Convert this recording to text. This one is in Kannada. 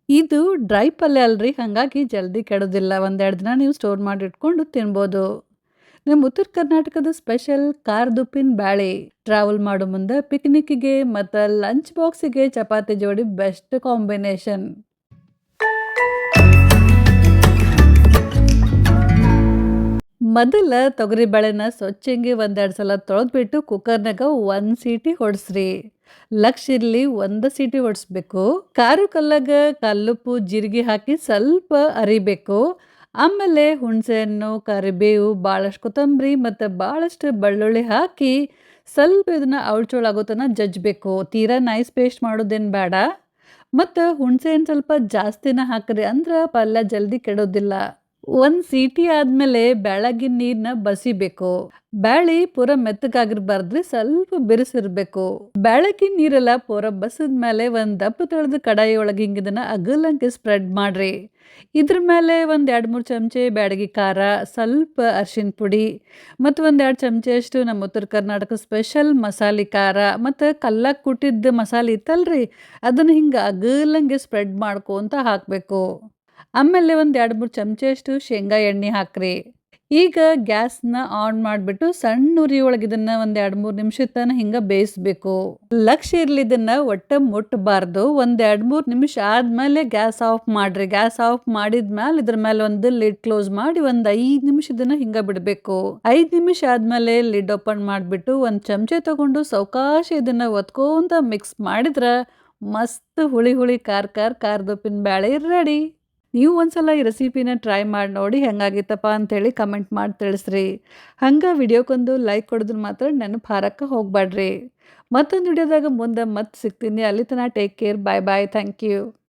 ಇದು ಡ್ರೈ ಪಲ್ಯ ಅಲ್ರಿ, ಹಾಗಾಗಿ ಜಲ್ದಿ ಕೆಡೋದಿಲ್ಲ. ಒಂದೆರಡು ದಿನ ನೀವು ಸ್ಟೋರ್ ಮಾಡಿ ಇಟ್ಕೊಂಡು ತಿನ್ಬೋದು. ನಮ್ಮ ಉತ್ತರ ಕರ್ನಾಟಕದ ಸ್ಪೆಷಲ್ ಖಾರದುಪ್ಪಿನ ಬ್ಯಾಳಿ. ಟ್ರಾವೆಲ್ ಮಾಡೋ ಮುಂದೆ ಪಿಕ್ನಿಕ್ಕಿಗೆ ಮತ್ತು ಲಂಚ್ ಬಾಕ್ಸಿಗೆ ಚಪಾತಿ ಜೋಡಿ ಬೆಸ್ಟ್ ಕಾಂಬಿನೇಷನ್. ಮೊದಲ ತೊಗರಿಬೇಳೆನ ಸ್ವಚ್ಛಂಗಿ ಒಂದೆರಡು ಸಲ ತೊಳೆದ್ಬಿಟ್ಟು ಕುಕ್ಕರ್ನಾಗ 1 ಸೀಟಿ ಹೊಡೆಸ್ರಿ. ಲಕ್ಷ ಇರ್ಲಿ 1 ಸೀಟಿ ಹೊಡೆಸ್ಬೇಕು. ಖಾರ ಕಲ್ಲಾಗ ಕಲ್ಲುಪ್ಪು ಜೀರಿಗೆ ಹಾಕಿ ಸ್ವಲ್ಪ ಅರಿಬೇಕು. ಆಮೇಲೆ ಹುಣಸೆಹಣ್ಣು, ಕರಿಬೇವು, ಭಾಳಷ್ಟು ಕೊತ್ತಂಬರಿ ಮತ್ತು ಭಾಳಷ್ಟು ಬೆಳ್ಳುಳ್ಳಿ ಹಾಕಿ ಸ್ವಲ್ಪ ಇದನ್ನ ಅವಳ್ಚೋಳಾಗೋ ತನಕ ಜಜ್ಬೇಕು. ತೀರಾ ನೈಸ್ ಪೇಸ್ಟ್ ಮಾಡೋದೇನು ಬೇಡ. ಮತ್ತು ಹುಣಸೆಹಣ್ಣು ಸ್ವಲ್ಪ ಜಾಸ್ತಿನ ಹಾಕ್ರಿ, ಅಂದ್ರೆ ಪಲ್ಯ ಜಲ್ದಿ ಕೆಡೋದಿಲ್ಲ. 1 ಸೀಟಿ ಆದ್ಮೇಲೆ ಬ್ಯಾಳಗಿನ ನೀರನ್ನ ಬಸಿಬೇಕು. ಬ್ಯಾಳಿ ಪೂರ ಮೆತ್ತಗಾಗಿರ್ಬಾರ್ದ್ರಿ, ಸ್ವಲ್ಪ ಬಿರುಸಿರ್ಬೇಕು. ಬ್ಯಾಳಗಿನ ನೀರೆಲ್ಲ ಪೂರ ಬಸಿದ್ಮೇಲೆ ಒಂದು ದಪ್ಪ ತಳದ ಕಡಾಯಿ ಒಳಗೆ ಹಿಂಗಿದನ್ನ ಅಗಲಂಗೆ ಸ್ಪ್ರೆಡ್ ಮಾಡ್ರಿ. ಇದ್ರ ಮೇಲೆ ಒಂದು 2-3 ಚಮಚೆ ಬ್ಯಾಡಗಿ ಖಾರ, ಸ್ವಲ್ಪ ಅರಿಶಿನ ಪುಡಿ ಮತ್ತು ಒಂದು 2 ಚಮಚೆಯಷ್ಟು ನಮ್ಮ ಉತ್ತರ ಕರ್ನಾಟಕ ಸ್ಪೆಷಲ್ ಮಸಾಲೆ ಖಾರ ಮತ್ತು ಕಲ್ಲಾಗ ಕುಟ್ಟಿದ್ದ ಮಸಾಲೆ ಇತ್ತಲ್ರಿ, ಅದನ್ನು ಹಿಂಗೆ ಅಗಲಂಗೆ ಸ್ಪ್ರೆಡ್ ಮಾಡ್ಕೊಂತ ಹಾಕಬೇಕು. ಆಮೇಲೆ ಒಂದು 2-3 ಚಮಚೆಯಷ್ಟು ಶೇಂಗಾ ಎಣ್ಣೆ ಹಾಕ್ರಿ. ಈಗ ಗ್ಯಾಸ್ನ ಆನ್ ಮಾಡಿಬಿಟ್ಟು ಸಣ್ಣ ಉರಿ ಒಳಗೆ ಇದನ್ನು ಒಂದು 2-3 ನಿಮಿಷದ ತನಕ ಹಿಂಗೆ ಬೇಯಿಸ್ಬೇಕು. ಲಕ್ಷ್ಯ ಇರಲಿ, ಇದನ್ನು ಒಟ್ಟು ಮುಟ್ಟಬಾರ್ದು. ಒಂದು 2-3 ನಿಮಿಷ ಆದಮೇಲೆ ಗ್ಯಾಸ್ ಆಫ್ ಮಾಡಿರಿ. ಗ್ಯಾಸ್ ಆಫ್ ಮಾಡಿದ್ಮೇಲೆ ಇದ್ರ ಮೇಲೆ ಒಂದು ಲಿಡ್ ಕ್ಲೋಸ್ ಮಾಡಿ ಒಂದು 5 ನಿಮಿಷ ಇದನ್ನು ಹಿಂಗೆ ಬಿಡಬೇಕು. 5 ನಿಮಿಷ ಆದಮೇಲೆ ಲಿಡ್ ಓಪನ್ ಮಾಡಿಬಿಟ್ಟು ಒಂದು ಚಮಚೆ ತೊಗೊಂಡು ಸಾವಕಾಶ ಇದನ್ನು ಒತ್ಕೊಂತ ಮಿಕ್ಸ್ ಮಾಡಿದ್ರೆ ಮಸ್ತ್ ಹುಳಿ ಹುಳಿ ಖಾರದುಪ್ಪಿನ ಬ್ಯಾಳಿ ರೆಡಿ. ನೀವು ಒಂದ್ಸಲ ಈ ರೆಸಿಪಿನ ಟ್ರೈ ಮಾಡಿ ನೋಡಿ ಹೆಂಗಾಗಿತ್ತಪ್ಪ ಅಂಥೇಳಿ ಕಮೆಂಟ್ ಮಾಡಿ ತಿಳಿಸ್ರಿ. ಹಂಗೆ ವಿಡಿಯೋಕ್ಕೊಂದು ಲೈಕ್ ಕೊಡೋದನ್ನ ಮಾತ್ರ ನೆನಪು ಹಾರಕ್ಕೆ ಹೋಗ್ಬೇಡ್ರಿ. ಮತ್ತೊಂದು ವಿಡಿಯೋದಾಗ ಮುಂದೆ ಮತ್ತೆ ಸಿಗ್ತೀನಿ. ಅಲ್ಲಿ ತನಕ take care. Bye bye. Thank you.